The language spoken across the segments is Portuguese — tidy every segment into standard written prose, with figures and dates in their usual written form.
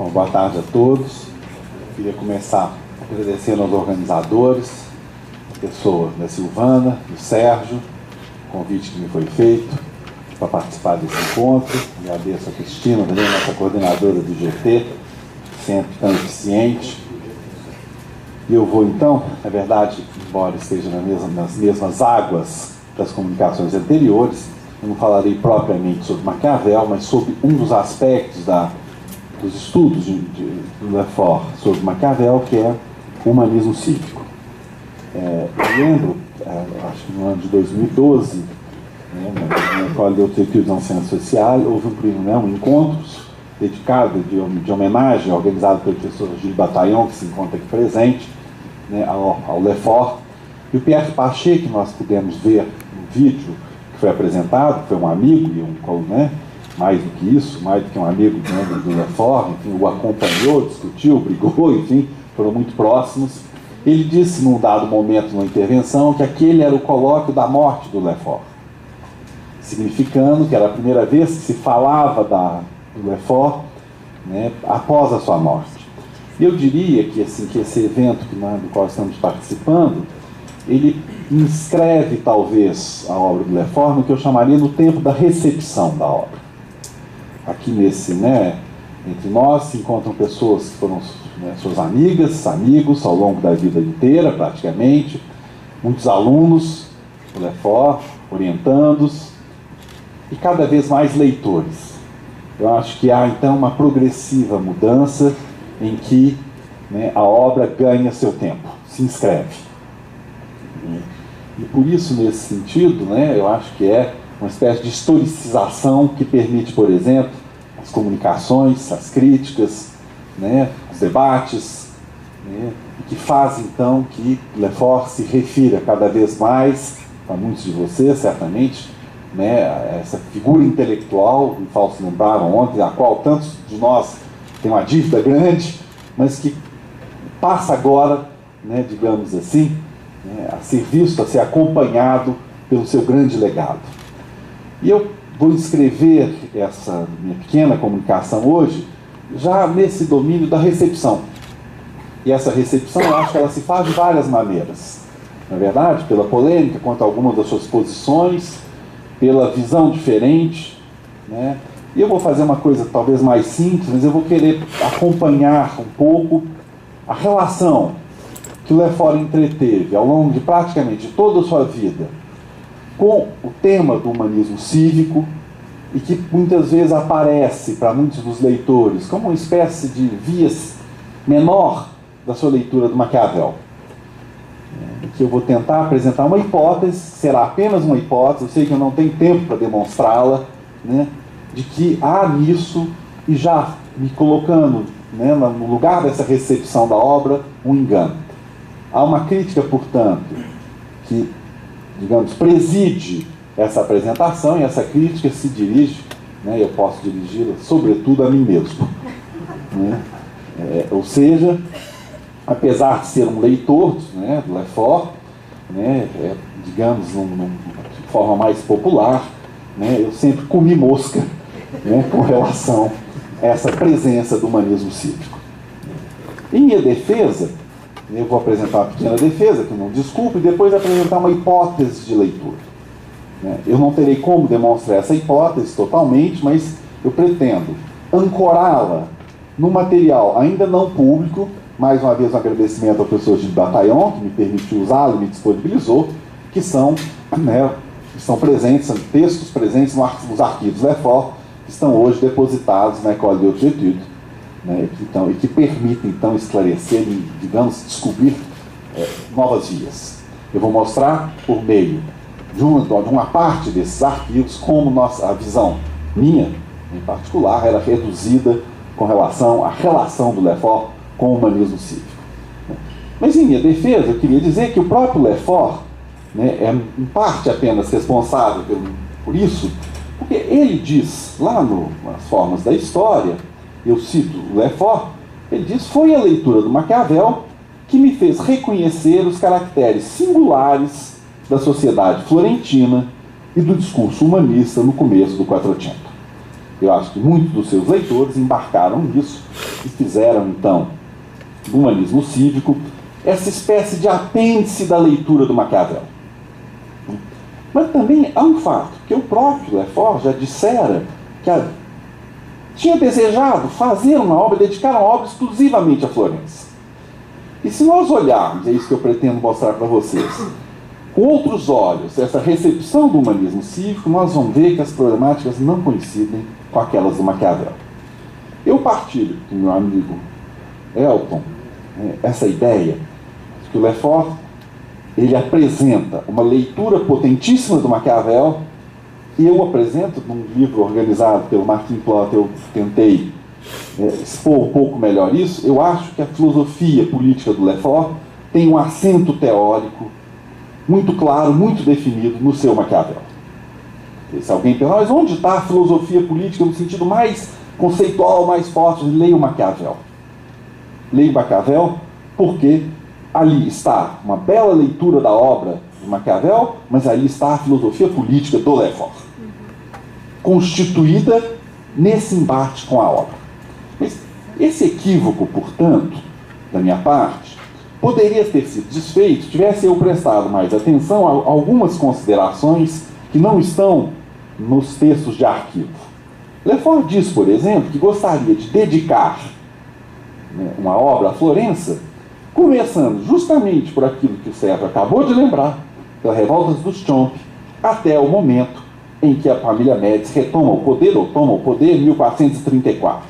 Bom, boa tarde a todos. Queria começar agradecendo aos organizadores, a pessoa da Silvana, do Sérgio, o convite que me foi feito para participar desse encontro. Agradeço a Cristina, também, nossa coordenadora do GT, sempre tão eficiente. E eu vou então, na verdade, embora esteja nas mesmas águas das comunicações anteriores, eu não falarei propriamente sobre Maquiavel, mas sobre um dos aspectos dos estudos do Lefort sobre Maquiavel, que é o humanismo cívico. Eu lembro, acho que no ano de 2012, na Escola de Estudos da Ciência Social, houve um encontro dedicado, de homenagem, organizado pelo professor Gilles Bataillon, que se encontra aqui presente, ao Lefort. E o Pierre Paché, que nós pudemos ver no vídeo que foi apresentado, que foi um amigo e mais do que isso, mais do que um amigo do Lefort, enfim, o acompanhou, discutiu, brigou, enfim, foram muito próximos. Ele disse, num dado momento, numa intervenção, que aquele era o colóquio da morte do Lefort, significando que era a primeira vez que se falava do Lefort, após a sua morte. E eu diria que esse evento do qual estamos participando, ele inscreve, talvez, a obra do Lefort no que eu chamaria no tempo da recepção da obra. Aqui entre nós se encontram pessoas que foram suas amigas, amigos, ao longo da vida inteira, praticamente, muitos alunos do Lefort, orientandos, e cada vez mais leitores. Eu acho que há, então, uma progressiva mudança em que a obra ganha seu tempo, se inscreve. E por isso, nesse sentido, eu acho que é uma espécie de historicização que permite, por exemplo, as comunicações, as críticas, os debates, e que faz, então, que Lefort se refira cada vez mais, para muitos de vocês, certamente, essa figura intelectual, me falso lembraram ontem, a qual tantos de nós têm uma dívida grande, mas que passa agora, digamos assim, a ser visto, a ser acompanhado pelo seu grande legado. E eu vou escrever essa minha pequena comunicação hoje, já nesse domínio da recepção. E essa recepção, eu acho que ela se faz de várias maneiras. Na verdade, pela polêmica quanto a algumas das suas posições, pela visão diferente, E eu vou fazer uma coisa talvez mais simples, mas eu vou querer acompanhar um pouco a relação que Lefort entreteve ao longo de praticamente toda a sua vida com o tema do humanismo cívico, e que muitas vezes aparece para muitos dos leitores como uma espécie de vias menor da sua leitura do Maquiavel. Que eu vou tentar apresentar uma hipótese, será apenas uma hipótese, eu sei que eu não tenho tempo para demonstrá-la, de que há nisso, e já me colocando no lugar dessa recepção da obra, um engano. Há uma crítica, portanto, que, digamos, preside essa apresentação, e essa crítica se dirige, eu posso dirigi-la sobretudo a mim mesmo. Ou seja, apesar de ser um leitor do Lefort, digamos, de forma mais popular, eu sempre comi mosca com relação a essa presença do humanismo cívico. Em minha defesa, eu vou apresentar uma pequena defesa, que não desculpe, e depois apresentar uma hipótese de leitura. Eu não terei como demonstrar essa hipótese totalmente, mas eu pretendo ancorá-la no material ainda não público. Mais uma vez, um agradecimento ao professor Gilles Bataillon, que me permitiu usá-lo e me disponibilizou, que estão presentes, são textos presentes nos arquivos Lefort, que estão hoje depositados na École des Hautes Études, e que permitem, então, esclarecer e, digamos, descobrir novas vias. Eu vou mostrar, por meio de uma parte desses arquivos, como a visão minha, em particular, era reduzida com relação à relação do Lefort com o humanismo cívico. Mas, em minha defesa, eu queria dizer que o próprio Lefort é, em parte, apenas responsável por isso, porque ele diz, lá nas Formas da História, eu cito o Lefort, ele diz: foi a leitura do Maquiavel que me fez reconhecer os caracteres singulares da sociedade florentina e do discurso humanista no começo do Quattrocento. Eu acho que muitos dos seus leitores embarcaram nisso e fizeram, então, do humanismo cívico essa espécie de apêndice da leitura do Maquiavel. Mas também há um fato, que o próprio Lefort já dissera que tinha desejado fazer uma obra, dedicar uma obra exclusivamente a Florença. E se nós olharmos, é isso que eu pretendo mostrar para vocês, com outros olhos, essa recepção do humanismo cívico, nós vamos ver que as problemáticas não coincidem com aquelas do Maquiavel. Eu partilho do meu amigo Elton essa ideia de que o Lefort ele apresenta uma leitura potentíssima do Maquiavel, e eu apresento num livro organizado pelo Martin Plot, eu tentei expor um pouco melhor isso. Eu acho que a filosofia política do Lefort tem um acento teórico muito claro, muito definido no seu Maquiavel. Se alguém pergunta, mas onde está a filosofia política no sentido mais conceitual, mais forte? Leia o Maquiavel. Leia o Maquiavel porque ali está uma bela leitura da obra de Maquiavel, mas ali está a filosofia política do Lefort, constituída nesse embate com a obra. Mas esse equívoco, portanto, da minha parte, poderia ter sido desfeito se tivesse eu prestado mais atenção a algumas considerações que não estão nos textos de arquivo. Lefort diz, por exemplo, que gostaria de dedicar uma obra a Florença, começando justamente por aquilo que o Sérgio acabou de lembrar, pelas revoltas dos Chomp, até o momento em que a família Médici retoma o poder, ou toma o poder, em 1434.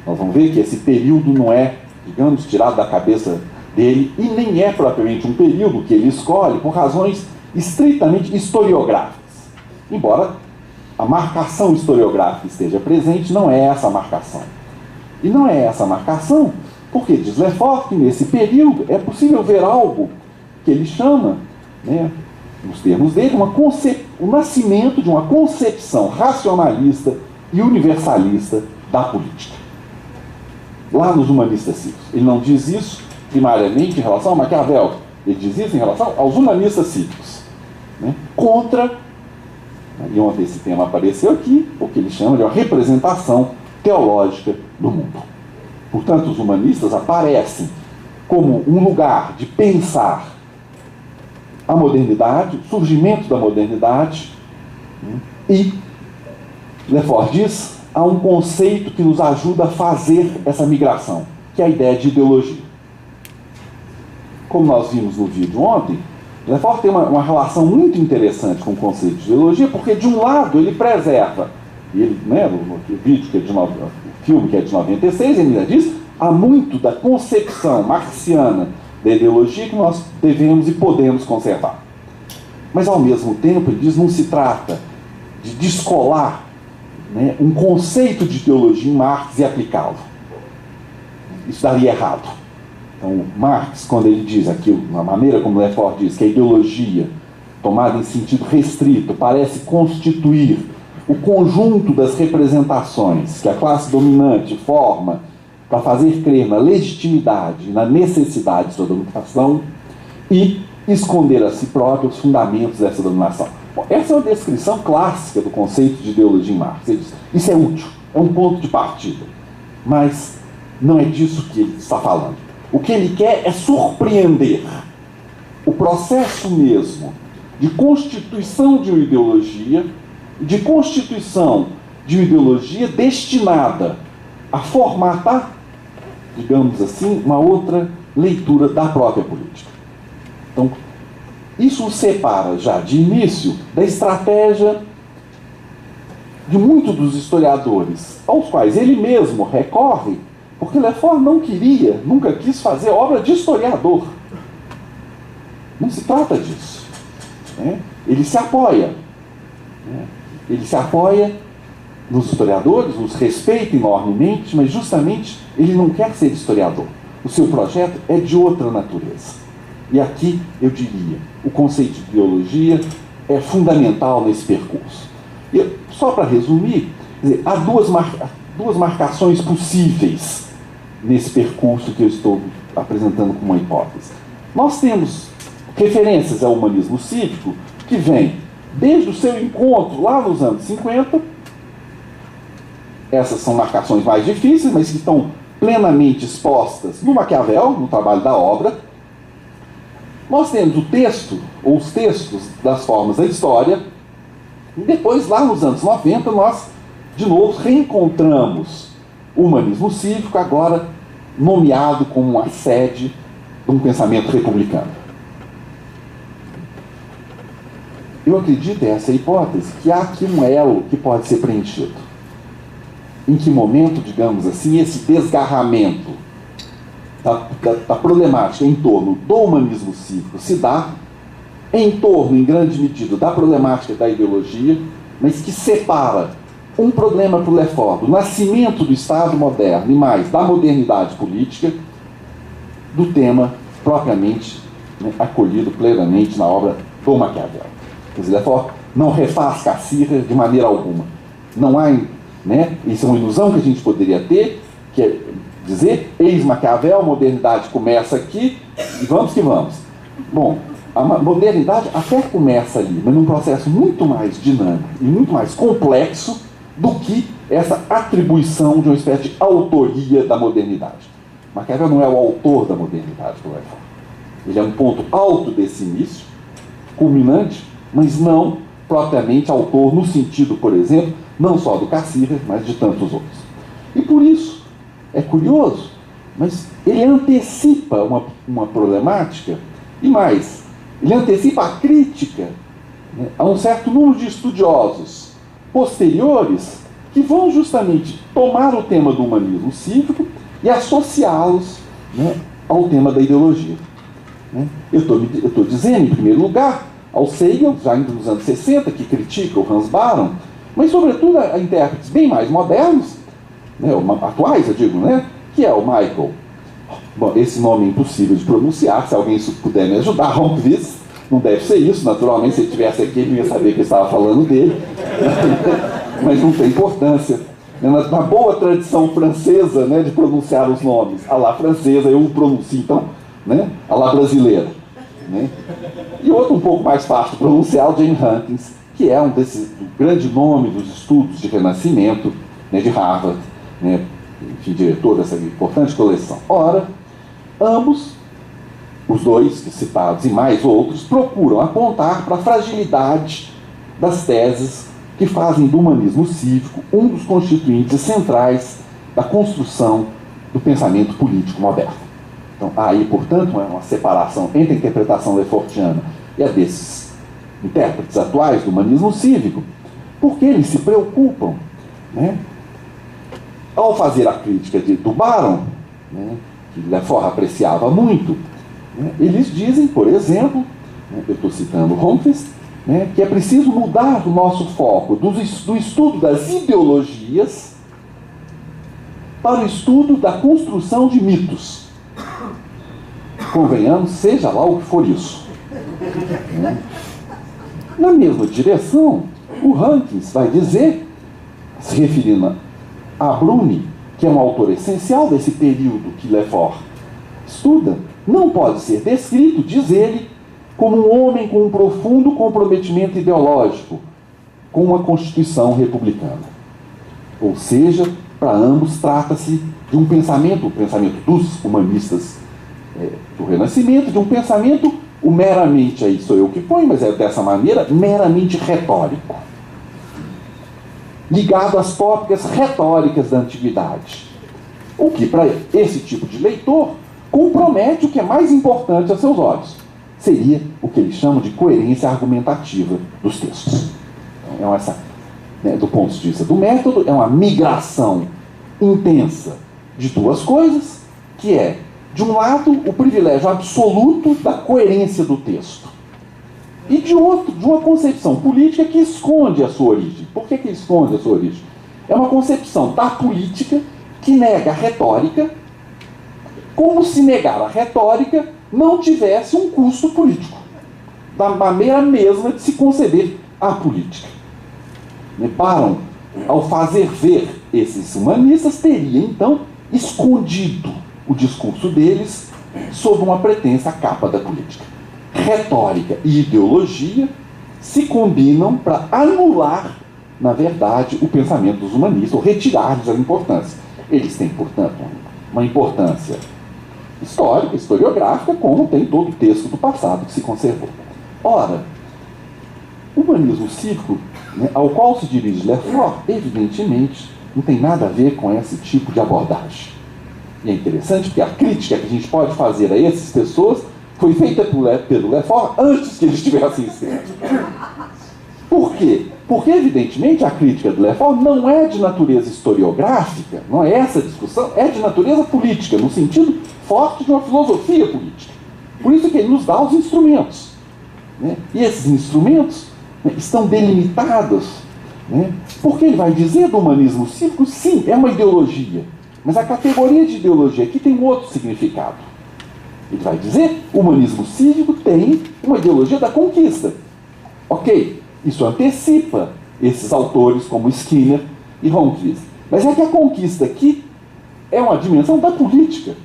Nós vamos ver que esse período não é, digamos, tirado da cabeça dele, e nem é propriamente um período que ele escolhe por razões estritamente historiográficas. Embora a marcação historiográfica esteja presente, não é essa a marcação. E não é essa a marcação porque, diz Lefort, que nesse período é possível ver algo que ele chama, nos termos dele, o nascimento de uma concepção racionalista e universalista da política. Lá nos humanistas cívicos. Ele não diz isso primariamente em relação a Maquiavel, ele diz isso em relação aos humanistas cívicos. Contra, e ontem esse tema apareceu aqui, o que ele chama de uma representação teológica do mundo. Portanto, os humanistas aparecem como um lugar de pensar a modernidade, o surgimento da modernidade, e Lefort diz, há um conceito que nos ajuda a fazer essa migração, que é a ideia de ideologia. Como nós vimos no vídeo ontem, Lefort tem uma relação muito interessante com o conceito de ideologia, porque de um lado ele preserva, e ele, no vídeo que é de o filme que é de 96, ele ainda diz, há muito da concepção marxiana da ideologia que nós devemos e podemos conservar. Mas, ao mesmo tempo, ele diz, não se trata de descolar um conceito de ideologia em Marx e aplicá-lo. Isso daria errado. Então, Marx, quando ele diz aquilo, na maneira como Lefort diz, que a ideologia, tomada em sentido restrito, parece constituir o conjunto das representações que a classe dominante forma para fazer crer na legitimidade e na necessidade de sua dominação e esconder a si próprio os fundamentos dessa dominação. Bom, essa é uma descrição clássica do conceito de ideologia em Marx. Ele diz, isso é útil, é um ponto de partida, mas não é disso que ele está falando. O que ele quer é surpreender o processo mesmo de constituição de uma ideologia, destinada a formatar, digamos assim, uma outra leitura da própria política. Então, isso o separa já de início da estratégia de muitos dos historiadores, aos quais ele mesmo recorre, porque Lefort não queria, nunca quis fazer obra de historiador. Não se trata disso. Ele se apoia. Ele se apoia nos historiadores, os respeita enormemente, mas justamente ele não quer ser historiador. O seu projeto é de outra natureza. E aqui, eu diria, o conceito de ideologia é fundamental nesse percurso. E, só para resumir, há duas marcações possíveis nesse percurso que eu estou apresentando como uma hipótese. Nós temos referências ao humanismo cívico que vem desde o seu encontro lá nos anos 50, essas são marcações mais difíceis, mas que estão plenamente expostas no Maquiavel, no trabalho da obra. Nós temos o texto, ou os textos das formas da história, e depois, lá nos anos 90, nós, de novo, reencontramos o humanismo cívico, agora nomeado como uma sede de um pensamento republicano. Eu acredito nessa hipótese que há aqui um elo que pode ser preenchido. Em que momento, digamos assim, esse desgarramento da problemática em torno do humanismo cívico se dá em torno, em grande medida, da problemática da ideologia, mas que separa um problema para o Lefort, do nascimento do Estado moderno e mais da modernidade política, do tema propriamente, né, acolhido plenamente na obra do Maquiavel. Quer dizer, Lefort não refaz Cassirer de maneira alguma. Não há, né, isso é uma ilusão que a gente poderia ter, que é dizer, eis Maquiavel, a modernidade começa aqui e vamos que vamos. Bom, a modernidade até começa ali, mas num processo muito mais dinâmico e muito mais complexo do que essa atribuição de uma espécie de autoria da modernidade. Maquiavel não é o autor da modernidade do Lefort. Ele é um ponto alto desse início, culminante, mas não propriamente autor no sentido, por exemplo, não só do Cassirer, mas de tantos outros. E por isso, é curioso, mas ele antecipa uma problemática, e mais, ele antecipa a crítica, né, a um certo número de estudiosos posteriores que vão justamente tomar o tema do humanismo cívico e associá-los, né, ao tema da ideologia. Né? Eu estou dizendo, em primeiro lugar, ao Hegel, já ainda nos anos 60, que critica o Hans Baron, mas sobretudo a intérpretes bem mais modernos, né, atuais, eu digo, né, que é o Michael. Bom, esse nome é impossível de pronunciar, se alguém puder me ajudar, Holmquist, não deve ser isso, naturalmente, se ele estivesse aqui, ele não ia saber que eu estava falando dele, mas não tem importância. Na boa tradição francesa, né, de pronunciar os nomes, a lá francesa, eu o pronuncio, então, né, a lá brasileira. Né? E outro um pouco mais fácil de pronunciar, o James Huntins, que é um grande nome dos estudos de Renascimento, né, de Harvard, né, enfim, diretor dessa importante coleção. Ora, ambos, os dois citados e mais outros, procuram apontar para a fragilidade das teses que fazem do humanismo cívico um dos constituintes centrais da construção do pensamento político moderno. Então, há aí, portanto, uma separação entre a interpretação lefortiana e a desses intérpretes atuais do humanismo cívico, porque eles se preocupam, né, ao fazer a crítica do Baron, né, que Lefort apreciava muito, né, eles dizem, por exemplo, né, eu estou citando Holmquist, né, que é preciso mudar o nosso foco do estudo das ideologias para o estudo da construção de mitos. Convenhamos, seja lá o que for isso. Né? Na mesma direção, o Huntins vai dizer, se referindo a Bruni, que é um autor essencial desse período que Lefort estuda, não pode ser descrito, diz ele, como um homem com um profundo comprometimento ideológico com uma constituição republicana. Ou seja, para ambos trata-se de um pensamento, o pensamento dos humanistas do Renascimento, de um pensamento, o meramente, aí sou eu que ponho, mas é dessa maneira, meramente retórico, ligado às tópicas retóricas da antiguidade. O que, para esse tipo de leitor, compromete o que é mais importante a seus olhos. Seria o que eles chamam de coerência argumentativa dos textos. Então, essa, né, do ponto de vista do método, é uma migração intensa de duas coisas, que é, de um lado, o privilégio absoluto da coerência do texto, e de outro, de uma concepção política que esconde a sua origem. Por que esconde a sua origem? É uma concepção da política que nega a retórica, como se negar a retórica não tivesse um custo político, da maneira mesma de se conceber a política. Baron, ao fazer ver esses humanistas, teria então escondido o discurso deles sob uma pretensa capa da política. Retórica e ideologia se combinam para anular na verdade, o pensamento dos humanistas, ou retirar-lhes a importância. Eles têm, portanto, uma importância histórica, historiográfica, como tem todo o texto do passado que se conservou. Ora, o humanismo cívico, né, ao qual se dirige Lefort, evidentemente, não tem nada a ver com esse tipo de abordagem. E é interessante porque a crítica que a gente pode fazer a essas pessoas foi feita pelo Lefort antes que eles estivessem escritos. Por quê? Porque, evidentemente, a crítica do Lefort não é de natureza historiográfica, não é essa a discussão, é de natureza política, no sentido forte de uma filosofia política. Por isso que ele nos dá os instrumentos. Né? E esses instrumentos, né, estão delimitados, né? Porque ele vai dizer do humanismo cívico, sim, é uma ideologia, mas a categoria de ideologia aqui tem um outro significado. Ele vai dizer, o humanismo cívico tem uma ideologia da conquista. Ok, isso antecipa esses autores como Skinner e Ronquist. Mas é que a conquista aqui é uma dimensão da política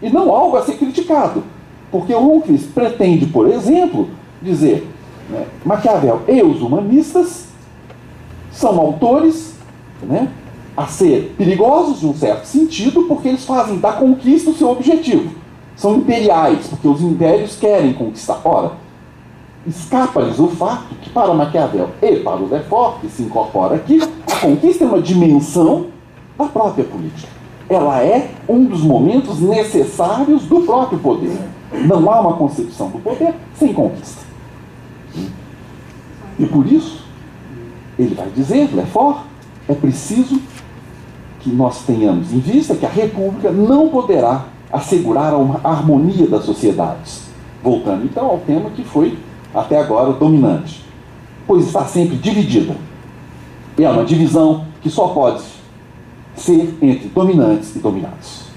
e não algo a ser criticado. Porque o Ronquist pretende, por exemplo, dizer, né, Maquiavel e os humanistas são autores, né, a ser perigosos de um certo sentido, porque eles fazem da conquista o seu objetivo. São imperiais, porque os impérios querem conquistar. Ora, escapa-lhes o fato que para Maquiavel e para o Lefort, que se incorpora aqui, a conquista é uma dimensão da própria política. Ela é um dos momentos necessários do próprio poder. Não há uma concepção do poder sem conquista. E por isso, ele vai dizer, Lefort, é preciso que nós tenhamos em vista que a República não poderá assegurar a harmonia das sociedades. Voltando então ao tema que foi até agora dominante, pois está sempre dividida. E é uma divisão que só pode ser entre dominantes e dominados.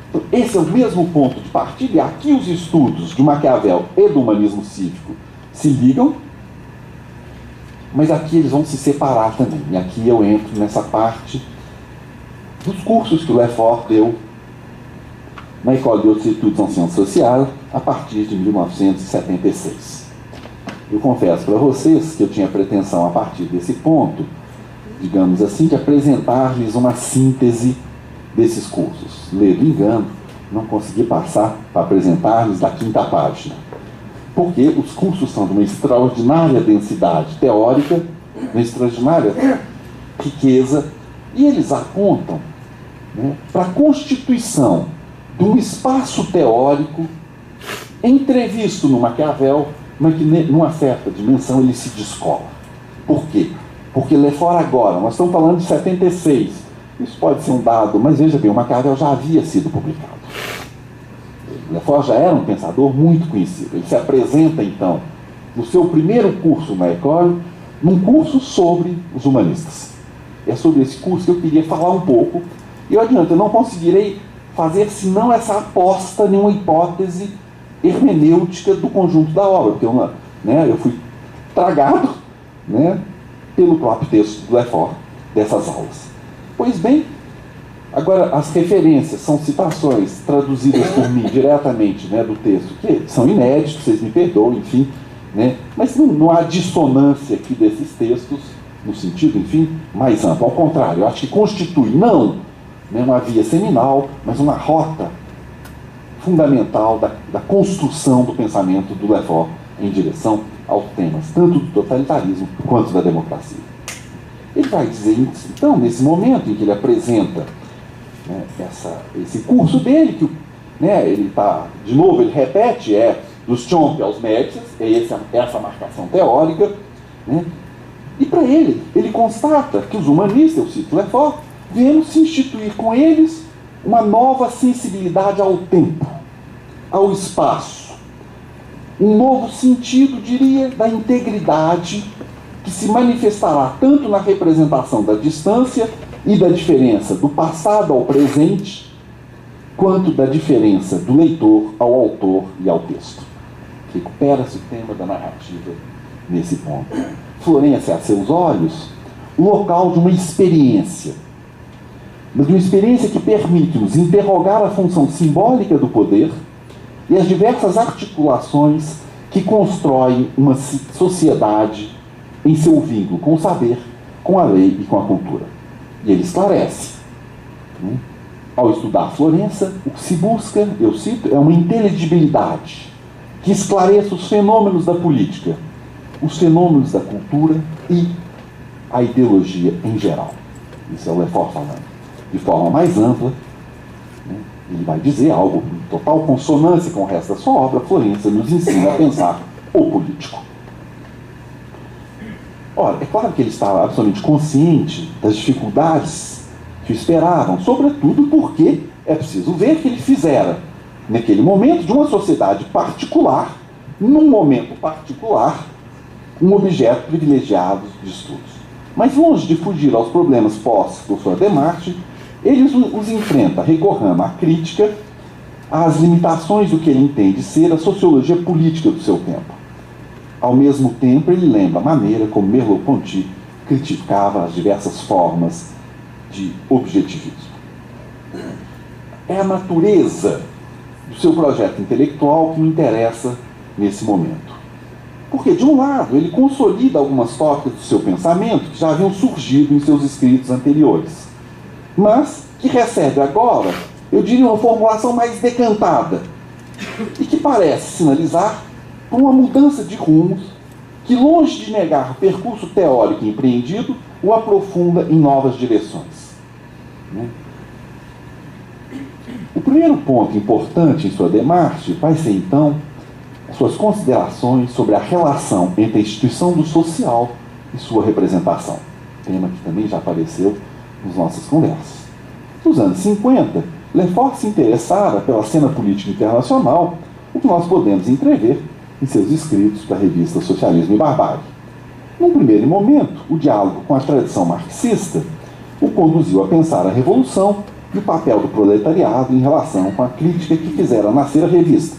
Então, esse é o mesmo ponto de partida, e aqui os estudos de Maquiavel e do humanismo cívico se ligam, mas aqui eles vão se separar também. E aqui eu entro nessa parte dos cursos que o Lefort deu na École de Hautes Études en Sciences Sociales a partir de 1976. Eu confesso para vocês que eu tinha pretensão, a partir desse ponto, digamos assim, de apresentar-lhes uma síntese desses cursos. Ledo engano, não consegui passar para apresentar-lhes da 5ª página. Porque os cursos são de uma extraordinária densidade teórica, uma extraordinária riqueza, e eles apontam, né, para a constituição de um espaço teórico entrevisto no Maquiavel, mas que numa certa dimensão ele se descola. Por quê? Porque Lefort agora, nós estamos falando de 76, isso pode ser um dado, mas veja bem, o Maquiavel já havia sido publicado. Lefort já era um pensador muito conhecido. Ele se apresenta então no seu primeiro curso na École, num curso sobre os humanistas. É sobre esse curso que eu queria falar um pouco, e eu adianto, eu não conseguirei fazer senão essa aposta em uma hipótese hermenêutica do conjunto da obra, porque eu fui tragado, né, pelo próprio texto do Lefort dessas aulas. Pois bem, agora as referências são citações traduzidas por mim diretamente, né, do texto, que são inéditos, vocês me perdoam, enfim, né, mas não há dissonância aqui desses textos no sentido, enfim, mais amplo. Ao contrário, eu acho que constitui não, né, uma via seminal, mas uma rota fundamental da construção do pensamento do Lefort em direção aos temas, tanto do totalitarismo quanto da democracia. Ele vai dizer, então, nesse momento em que ele apresenta, né, esse curso dele, que, né, ele está, de novo, ele repete, dos Chomp aos Médicis, essa marcação teórica, né, e para ele constata que os humanistas, eu cito Lefort, vieram se instituir com eles uma nova sensibilidade ao tempo, ao espaço, um novo sentido, diria, da integridade que se manifestará tanto na representação da distância e da diferença do passado ao presente, quanto da diferença do leitor ao autor e ao texto. Recupera-se o tema da narrativa nesse ponto. Floresce a seus olhos o local de uma experiência que permite-nos interrogar a função simbólica do poder e as diversas articulações que constroem uma sociedade em seu vínculo com o saber, com a lei e com a cultura. E ele esclarece, né? Ao estudar Florença, o que se busca, eu cito, é uma inteligibilidade que esclareça os fenômenos da política, os fenômenos da cultura e a ideologia em geral. Isso é o Lefort falando. De forma mais ampla, né, ele vai dizer algo em total consonância com o resto da sua obra. Florença nos ensina a pensar o político. Ora, é claro que ele estava absolutamente consciente das dificuldades que o esperavam, sobretudo porque é preciso ver que ele fizera, naquele momento, de uma sociedade particular, num momento particular, um objeto privilegiado de estudos. Mas longe de fugir aos problemas postos por sua demarche, ele os enfrenta recorrendo à crítica às limitações do que ele entende ser a sociologia política do seu tempo. Ao mesmo tempo, ele lembra a maneira como Merleau-Ponty criticava as diversas formas de objetivismo. É a natureza do seu projeto intelectual que me interessa nesse momento. Porque, de um lado, ele consolida algumas tópicas do seu pensamento que já haviam surgido em seus escritos anteriores, mas que recebe agora, eu diria, uma formulação mais decantada e que parece sinalizar por uma mudança de rumos que, longe de negar o percurso teórico empreendido, o aprofunda em novas direções. O primeiro ponto importante em sua demarche vai ser, então, suas considerações sobre a relação entre a instituição do social e sua representação, tema que também já apareceu nas nossas conversas. Nos anos 50, Lefort se interessara pela cena política internacional, o que nós podemos entrever em seus escritos para a revista Socialismo e Barbárie. Num primeiro momento, o diálogo com a tradição marxista o conduziu a pensar a revolução e o papel do proletariado em relação com a crítica que fizera nascer a revista,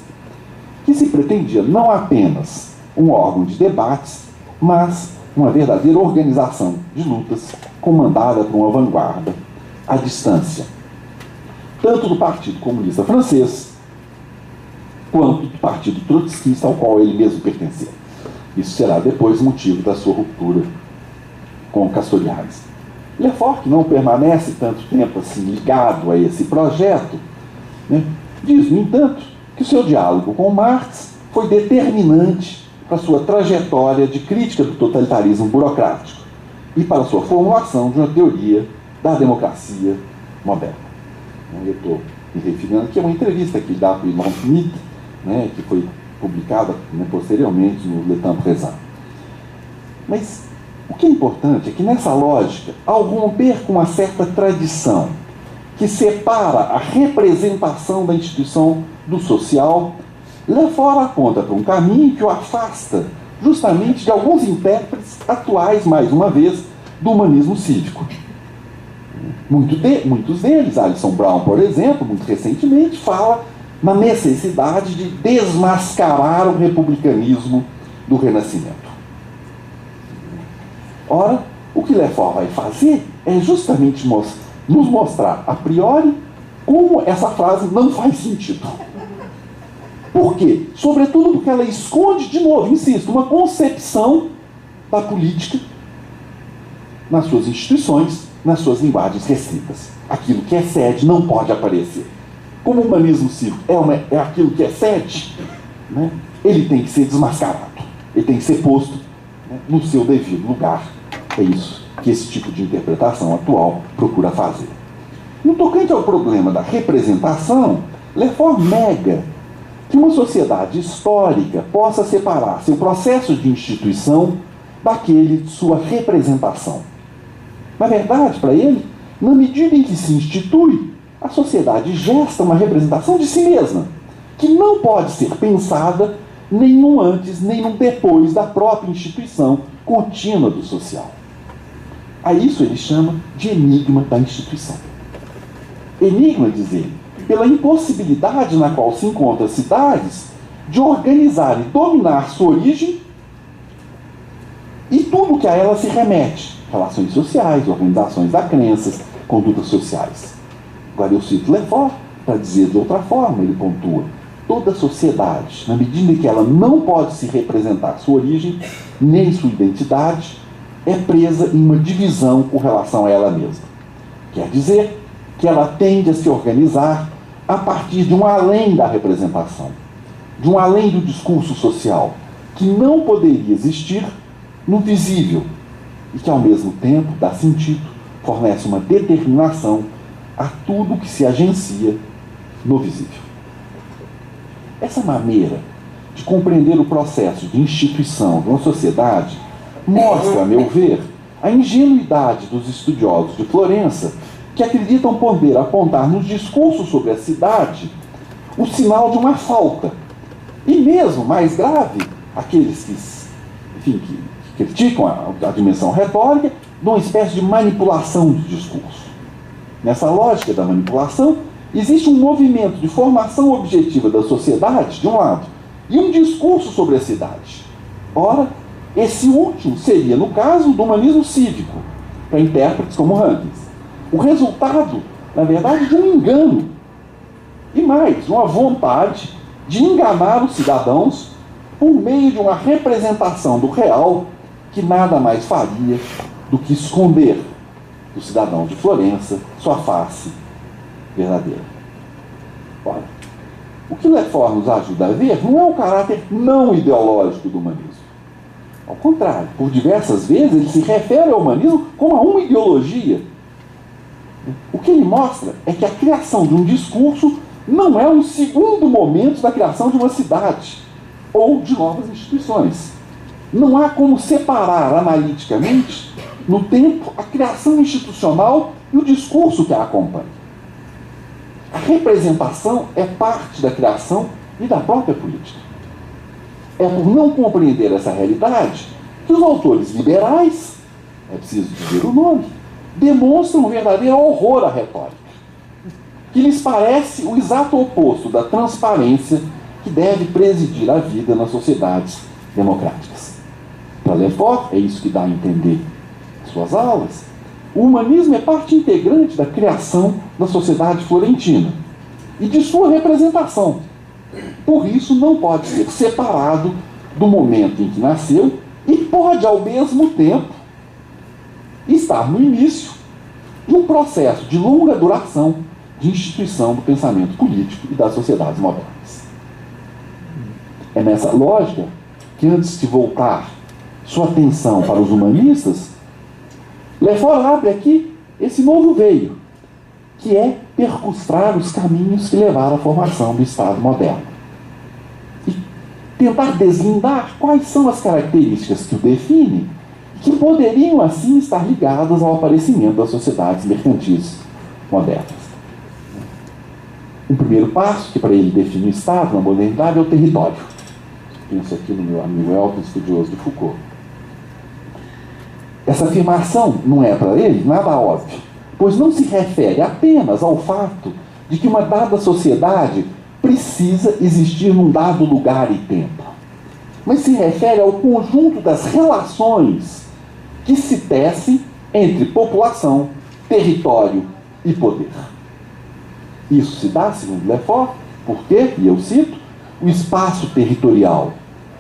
que se pretendia não apenas um órgão de debates, mas uma verdadeira organização de lutas comandada por uma vanguarda à distância, tanto do Partido Comunista Francês, quanto do Partido Trotskista, ao qual ele mesmo pertencia. Isso será depois motivo da sua ruptura com Castoriadis. Lefort, que não permanece tanto tempo assim ligado a esse projeto, né, diz, no entanto, que o seu diálogo com Marx foi determinante para a sua trajetória de crítica do totalitarismo burocrático e para a sua formulação de uma teoria da democracia moderna. Eu estou me referindo aqui a uma entrevista que ele dá para o Ilan Smith, né, que foi publicada, né, posteriormente no Le Temps Présent. Mas o que é importante é que nessa lógica, ao romper com uma certa tradição que separa a representação da instituição do social, Lefort aponta para um caminho que o afasta justamente de alguns intérpretes atuais, mais uma vez, do humanismo cívico. Muitos deles, Alison Brown, por exemplo, muito recentemente, fala na necessidade de desmascarar o republicanismo do Renascimento. Ora, o que Lefort vai fazer é justamente nos mostrar, a priori, como essa frase não faz sentido. Por quê? Sobretudo porque ela esconde, de novo, insisto, uma concepção da política nas suas instituições, nas suas linguagens restritas. Aquilo que excede não pode aparecer. Como o humanismo cívico é aquilo que excede, né, ele tem que ser desmascarado, ele tem que ser posto, né, no seu devido lugar. É isso que esse tipo de interpretação atual procura fazer. No tocante ao problema da representação, Lefort nega que uma sociedade histórica possa separar seu processo de instituição daquele de sua representação. Na verdade, para ele, na medida em que se institui, a sociedade gesta uma representação de si mesma, que não pode ser pensada nem no antes, nem no depois da própria instituição contínua do social. A isso ele chama de enigma da instituição. Enigma, diz ele, pela impossibilidade na qual se encontram as cidades de organizar e dominar sua origem e tudo que a ela se remete, relações sociais, organizações da crenças, condutas sociais. Agora eu cito Lefort, para dizer de outra forma, ele pontua, toda sociedade, na medida em que ela não pode se representar sua origem, nem sua identidade, é presa em uma divisão com relação a ela mesma. Quer dizer que ela tende a se organizar a partir de um além da representação, de um além do discurso social, que não poderia existir no visível e que, ao mesmo tempo, dá sentido, fornece uma determinação a tudo que se agencia no visível. Essa maneira de compreender o processo de instituição de uma sociedade mostra, a meu ver, a ingenuidade dos estudiosos de Florença, que acreditam poder apontar nos discursos sobre a cidade o sinal de uma falta. E mesmo, mais grave, aqueles que criticam a dimensão retórica, de uma espécie de manipulação do discurso. Nessa lógica da manipulação, existe um movimento de formação objetiva da sociedade, de um lado, e um discurso sobre a cidade. Ora, esse último seria, no caso, do humanismo cívico, para intérpretes como Rankins. O resultado, na verdade, de um engano. E mais, uma vontade de enganar os cidadãos por meio de uma representação do real que nada mais faria do que esconder do cidadão de Florença sua face verdadeira. Ora, o que Lefort nos ajuda a ver não é o caráter não ideológico do humanismo. Ao contrário, por diversas vezes ele se refere ao humanismo como a uma ideologia. O que ele mostra é que a criação de um discurso não é um segundo momento da criação de uma cidade ou de novas instituições. Não há como separar analiticamente, no tempo, a criação institucional e o discurso que a acompanha. A representação é parte da criação e da própria política. É por não compreender essa realidade que os autores liberais, é preciso dizer o nome, demonstram um verdadeiro horror à retórica, que lhes parece o exato oposto da transparência que deve presidir a vida nas sociedades democráticas. Para Lefort, é isso que dá a entender em suas aulas, o humanismo é parte integrante da criação da sociedade florentina e de sua representação. Por isso, não pode ser separado do momento em que nasceu e pode, ao mesmo tempo, estar no início de um processo de longa duração de instituição do pensamento político e das sociedades modernas. É nessa lógica que, antes de voltar sua atenção para os humanistas, Lefort abre aqui esse novo veio, que é percustrar os caminhos que levaram à formação do Estado moderno. E tentar deslindar quais são as características que o definem, que poderiam assim estar ligadas ao aparecimento das sociedades mercantis modernas. Um primeiro passo, que para ele define o Estado na modernidade, é o território. Penso aqui no meu amigo Elton, estudioso de Foucault. Essa afirmação não é para ele nada óbvio, pois não se refere apenas ao fato de que uma dada sociedade precisa existir num dado lugar e tempo, mas se refere ao conjunto das relações que se tecem entre população, território e poder. Isso se dá, segundo Lefort, porque, e eu cito, o espaço territorial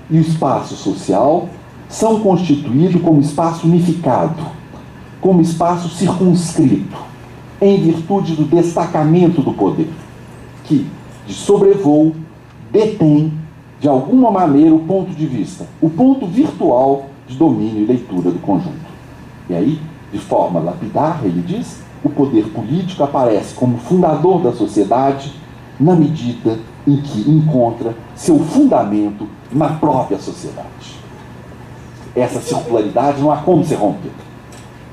e o espaço social são constituídos como espaço unificado, como espaço circunscrito, em virtude do destacamento do poder, que, de sobrevoo, detém, de alguma maneira, o ponto de vista, o ponto virtual de domínio e leitura do conjunto. E aí, de forma lapidar, ele diz, o poder político aparece como fundador da sociedade na medida em que encontra seu fundamento na própria sociedade. Essa circularidade não há como ser rompida.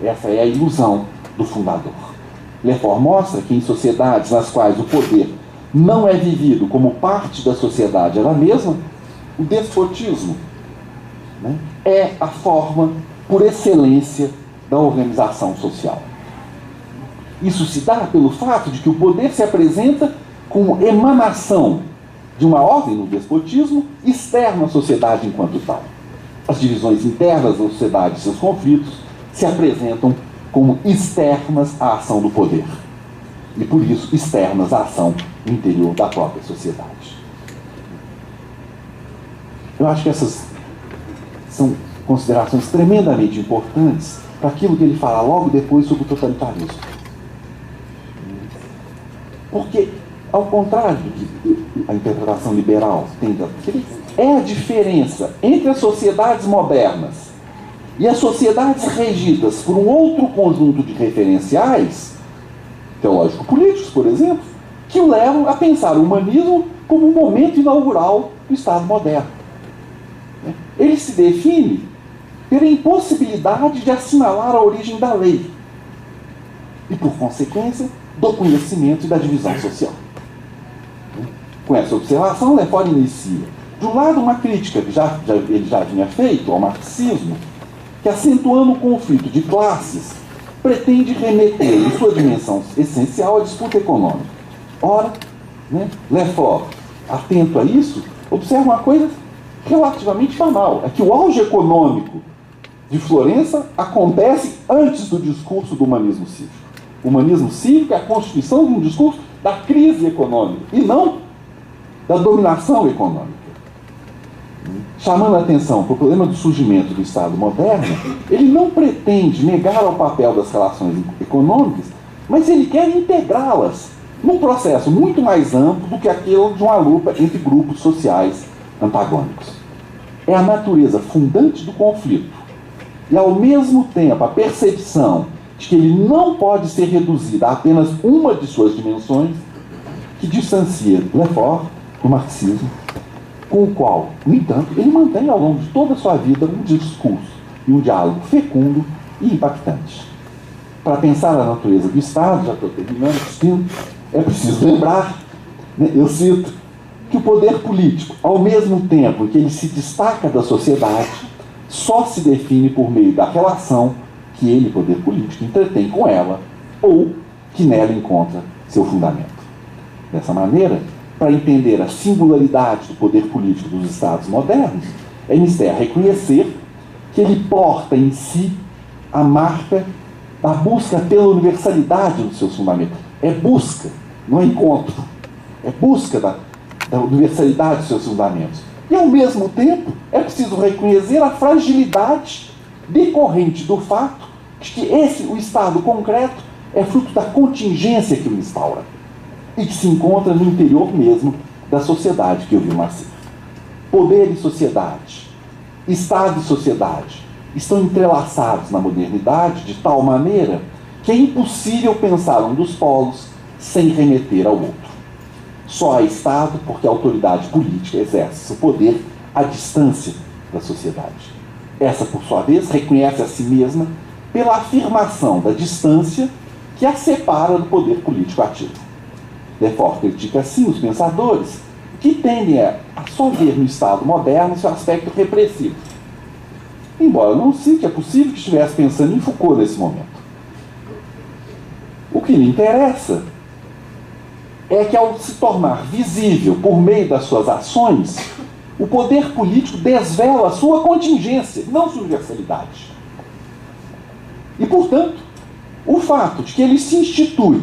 Essa é a ilusão do fundador. Lefort mostra que em sociedades nas quais o poder não é vivido como parte da sociedade ela mesma, o despotismo, né, é a forma por excelência da organização social. Isso se dá pelo fato de que o poder se apresenta como emanação de uma ordem no despotismo externa à sociedade enquanto tal. As divisões internas da sociedade e seus conflitos se apresentam como externas à ação do poder. E, por isso, externas à ação interior da própria sociedade. Eu acho que essas são considerações tremendamente importantes para aquilo que ele fala logo depois sobre o totalitarismo. Porque, ao contrário do que a interpretação liberal tende a dizer, é a diferença entre as sociedades modernas e as sociedades regidas por um outro conjunto de referenciais, teológico-políticos, por exemplo, que o levam a pensar o humanismo como um momento inaugural do Estado moderno. Ele se define pela impossibilidade de assinalar a origem da lei e, por consequência, do conhecimento e da divisão social. Com essa observação, Lefort inicia, de um lado, uma crítica que ele já vinha feito ao marxismo, que, acentuando o conflito de classes, pretende remeter em sua dimensão essencial à disputa econômica. Ora, Lefort, atento a isso, observa uma coisa relativamente banal, é que o auge econômico de Florença acontece antes do discurso do humanismo cívico. O humanismo cívico é a constituição de um discurso da crise econômica e não da dominação econômica. Chamando a atenção para o problema do surgimento do Estado moderno, ele não pretende negar o papel das relações econômicas, mas ele quer integrá-las num processo muito mais amplo do que aquele de uma luta entre grupos sociais antagônicos. É a natureza fundante do conflito e, ao mesmo tempo, a percepção de que ele não pode ser reduzido a apenas uma de suas dimensões que distancia Lefort do marxismo, com o qual, no entanto, ele mantém ao longo de toda a sua vida um discurso e um diálogo fecundo e impactante. Para pensar a natureza do Estado, já estou terminando, é preciso lembrar, eu cito, que o poder político, ao mesmo tempo que ele se destaca da sociedade, só se define por meio da relação que ele, poder político, entretém com ela ou que nela encontra seu fundamento. Dessa maneira, para entender a singularidade do poder político dos Estados modernos, é necessário reconhecer que ele porta em si a marca da busca pela universalidade dos seus fundamentos. É busca, não é encontro. É busca da universalidade dos seus fundamentos. E, ao mesmo tempo, é preciso reconhecer a fragilidade decorrente do fato de que o Estado concreto é fruto da contingência que o instaura e que se encontra no interior mesmo da sociedade que eu vi nascer. Poder e sociedade, Estado e sociedade estão entrelaçados na modernidade de tal maneira que é impossível pensar um dos polos sem remeter ao outro. Só há Estado porque a autoridade política exerce seu poder à distância da sociedade. Essa, por sua vez, reconhece a si mesma pela afirmação da distância que a separa do poder político ativo. Lefort critica assim os pensadores que tendem a só ver no Estado moderno seu aspecto repressivo. Embora não cite que é possível que estivesse pensando em Foucault nesse momento. O que lhe interessa é que, ao se tornar visível por meio das suas ações, o poder político desvela a sua contingência, não sua universalidade. E, portanto, o fato de que ele se institui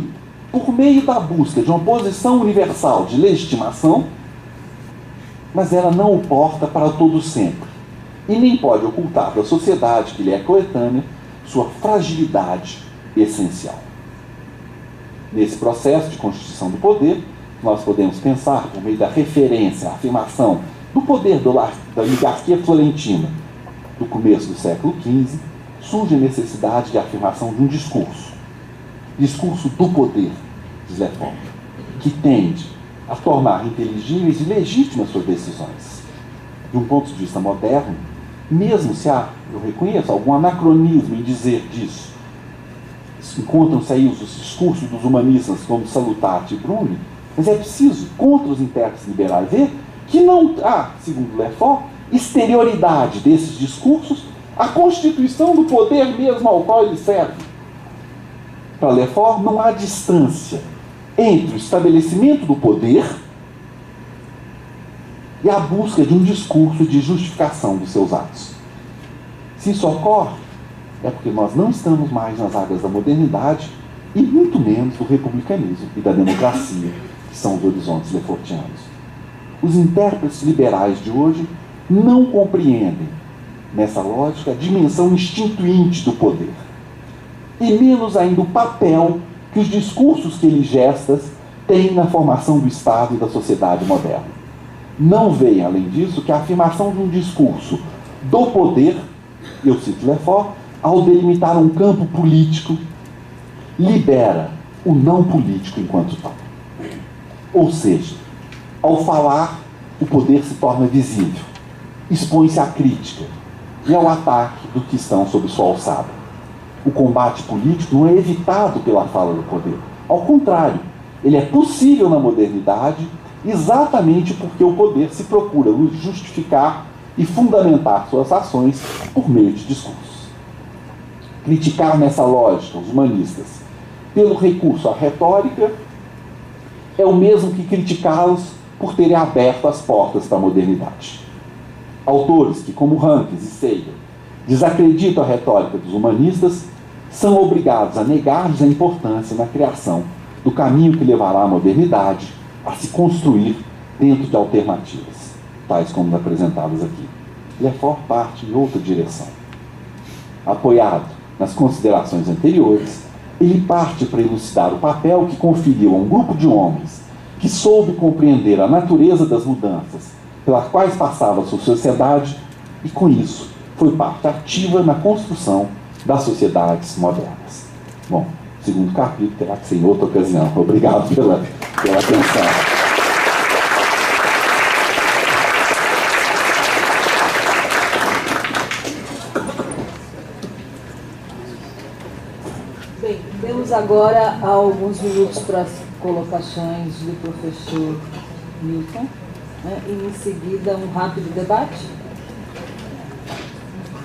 por meio da busca de uma posição universal de legitimação, mas ela não o porta para todo sempre, e nem pode ocultar da sociedade que lhe é coetânea sua fragilidade essencial. Nesse processo de constituição do poder, nós podemos pensar, por meio da referência, a afirmação do poder da oligarquia florentina do começo do século XV, surge a necessidade de afirmação de um discurso do poder, diz Lefort, que tende a tornar inteligíveis e legítimas suas decisões. De um ponto de vista moderno, mesmo se há, eu reconheço, algum anacronismo em dizer disso, encontram-se aí os discursos dos humanistas como Salutati e Bruni, mas é preciso, contra os intérpretes liberais, ver que não há, segundo Lefort, exterioridade desses discursos à constituição do poder mesmo ao qual ele serve. Para Lefort, não há distância entre o estabelecimento do poder e a busca de um discurso de justificação dos seus atos. Se isso ocorre, é porque nós não estamos mais nas águas da modernidade e muito menos do republicanismo e da democracia, que são os horizontes lefortianos. Os intérpretes liberais de hoje não compreendem nessa lógica, a dimensão instituinte do poder, e menos ainda o papel que os discursos que ele gesta têm na formação do Estado e da sociedade moderna. Não veio, além disso, que a afirmação de um discurso do poder, eu cito Lefort, ao delimitar um campo político, libera o não político enquanto tal. Ou seja, ao falar, o poder se torna visível, expõe-se à crítica e ao ataque do que estão sob sua alçada. O combate político não é evitado pela fala do poder. Ao contrário, ele é possível na modernidade exatamente porque o poder se procura justificar e fundamentar suas ações por meio de discursos. Criticar nessa lógica os humanistas pelo recurso à retórica é o mesmo que criticá-los por terem aberto as portas para a modernidade. Autores que, como Rankes e Seidel, desacreditam a retórica dos humanistas são obrigados a negar-lhes a importância na criação do caminho que levará à modernidade a se construir dentro de alternativas, tais como apresentadas aqui. Lefort parte em outra direção. Apoiado nas considerações anteriores, ele parte para elucidar o papel que conferiu a um grupo de homens que soube compreender a natureza das mudanças pelas quais passava a sua sociedade e, com isso, foi parte ativa na construção das sociedades modernas. Bom, o segundo capítulo terá que ser em outra ocasião. Obrigado pela atenção. Bem, temos agora alguns minutos para as colocações do professor Milton, né? E em seguida um rápido debate.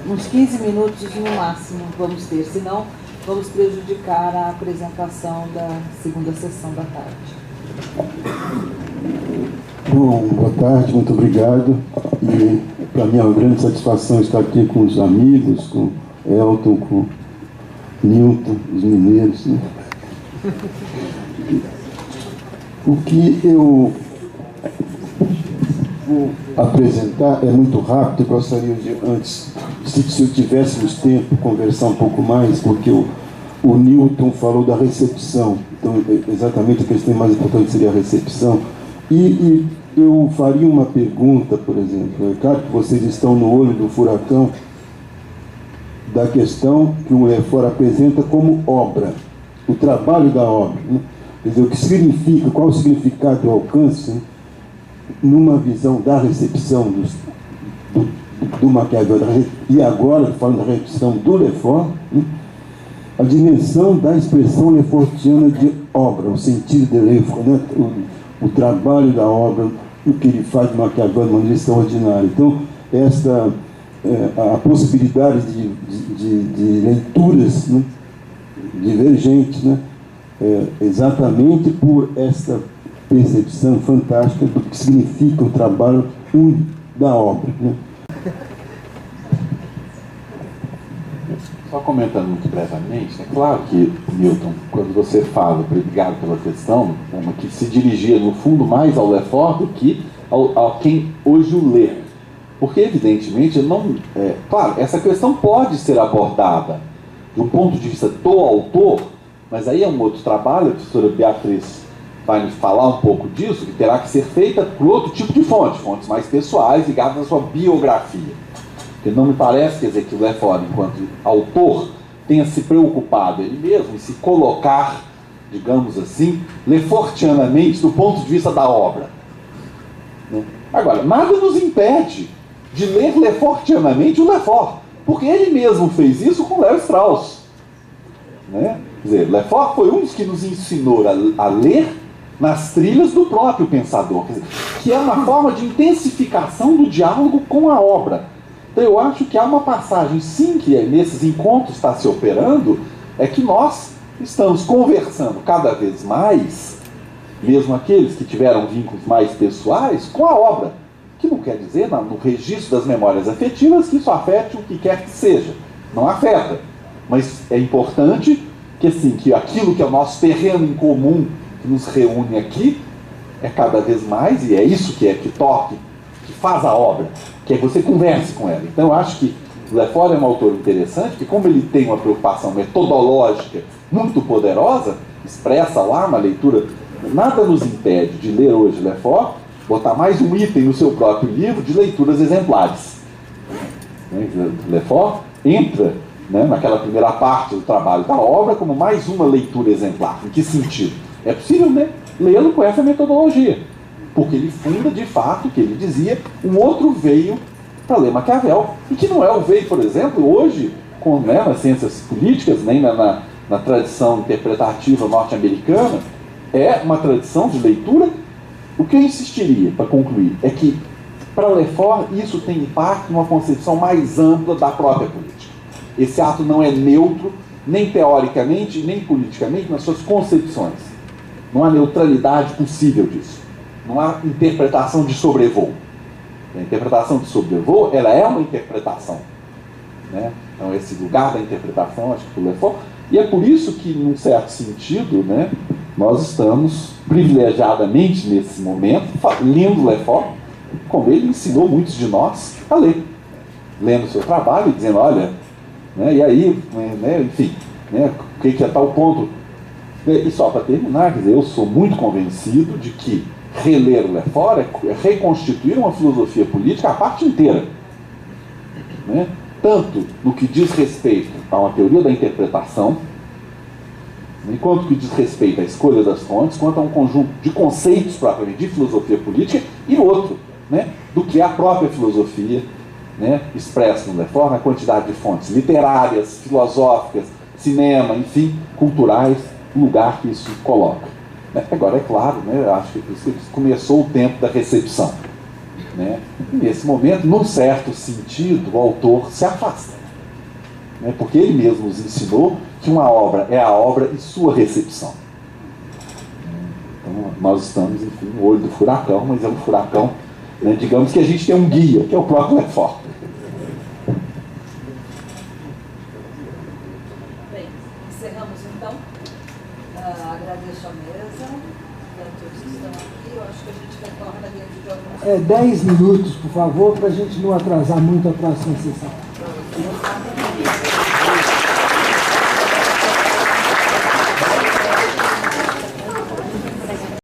Uns 15 minutos no máximo vamos ter, senão vamos prejudicar a apresentação da segunda sessão da tarde. Bom, boa tarde, muito obrigado. E para mim é uma grande satisfação estar aqui com os amigos, com Elton, com Newton, os mineiros, né? O que eu vou apresentar é muito rápido. Eu gostaria de, antes, se eu tivéssemos tempo, conversar um pouco mais, porque o Newton falou da recepção. Então, exatamente a questão mais importante seria a recepção. E eu faria uma pergunta, por exemplo. É claro que vocês estão no olho do furacão da questão que o Lefort apresenta como obra, o trabalho da obra, né? Quer dizer, o que significa, qual o significado do alcance, né? Numa visão da recepção do Maquiavel, e agora, falando da recepção do Lefort, né? A dimensão da expressão lefortiana de obra, o sentido de Lefort, né? O trabalho da obra, o que ele faz de Maquiavel de maneira extraordinária. Então, a possibilidade de leituras, né? Divergentes, né? Exatamente por esta percepção fantástica do que significa o trabalho da obra, né? Só comentando muito brevemente, é claro que, Milton, quando você fala, obrigado pela questão, que se dirigia, no fundo, mais ao Lefort do que a quem hoje o lê. Porque, evidentemente, claro, essa questão pode ser abordada do ponto de vista do autor, mas aí é um outro trabalho, a professora Beatriz vai nos falar um pouco disso, que terá que ser feita por outro tipo de fontes mais pessoais, ligadas à sua biografia. Porque não me parece, quer dizer, que o Lefort, enquanto autor, tenha se preocupado ele mesmo em se colocar, digamos assim, lefortianamente do ponto de vista da obra. Né? Agora, nada nos impede de ler lefortianamente o Lefort, porque ele mesmo fez isso com Léo Strauss. Né? Quer dizer, Lefort foi um dos que nos ensinou a ler nas trilhas do próprio pensador, quer dizer, que é uma forma de intensificação do diálogo com a obra. Então eu acho que há uma passagem, sim, que nesses encontros está se operando, é que nós estamos conversando cada vez mais, mesmo aqueles que tiveram vínculos mais pessoais, com a obra, que não quer dizer, no registro das memórias afetivas, que isso afete o que quer que seja. Não afeta. Mas é importante que, assim, que aquilo que é o nosso terreno em comum, que nos reúne aqui, é cada vez mais, e é isso que toque, que faz a obra, que é que você converse com ela. Então eu acho que Lefort é um autor interessante, porque como ele tem uma preocupação metodológica muito poderosa, expressa lá uma leitura, nada nos impede de ler hoje Lefort, botar mais um item no seu próprio livro de leituras exemplares. Lefort entra, né, naquela primeira parte do trabalho da obra como mais uma leitura exemplar. Em que sentido? É possível, né, lê-lo com essa metodologia, porque ele funda, de fato, o que ele dizia, um outro veio para ler Maquiavel, e que não é o veio, por exemplo, hoje, né, nas ciências políticas, nem na tradição interpretativa norte-americana, é uma tradição de leitura. O que eu insistiria, para concluir, é que, para Lefort, isso tem impacto numa concepção mais ampla da própria política. Esse ato não é neutro, nem teoricamente, nem politicamente, nas suas concepções. Não há neutralidade possível disso. Não há interpretação de sobrevoo. A interpretação de sobrevoo, ela é uma interpretação, né? Então, esse lugar da interpretação, acho que do Lefort, e é por isso que, num certo sentido, né, nós estamos privilegiadamente, nesse momento, lendo Lefort, como ele ensinou muitos de nós a ler. Lendo o seu trabalho e dizendo, olha, né, e aí, né, enfim, né, o que é tal ponto. E só para terminar, quer dizer, eu sou muito convencido de que reler o Lefort é reconstituir uma filosofia política a parte inteira, né? Tanto no que diz respeito a uma teoria da interpretação, quanto no que diz respeito à escolha das fontes, quanto a um conjunto de conceitos propriamente de filosofia política, e outro, né, do que é a própria filosofia, né, expressa no Lefort na quantidade de fontes literárias, filosóficas, cinema, enfim, culturais, o lugar que isso coloca. Agora, é claro, né, acho que começou o tempo da recepção, né? E nesse momento, num certo sentido, o autor se afasta, né, porque ele mesmo nos ensinou que uma obra é a obra e sua recepção. Então, nós estamos, enfim, no olho do furacão, mas é um furacão, né, digamos que a gente tem um guia, que é o próprio Lefort. Bem, encerramos então. Agradeço a mesa e a todos que estão aqui. Eu acho que a gente retorna dentro de alguns... 10 minutos, por favor, para a gente não atrasar muito a próxima sessão.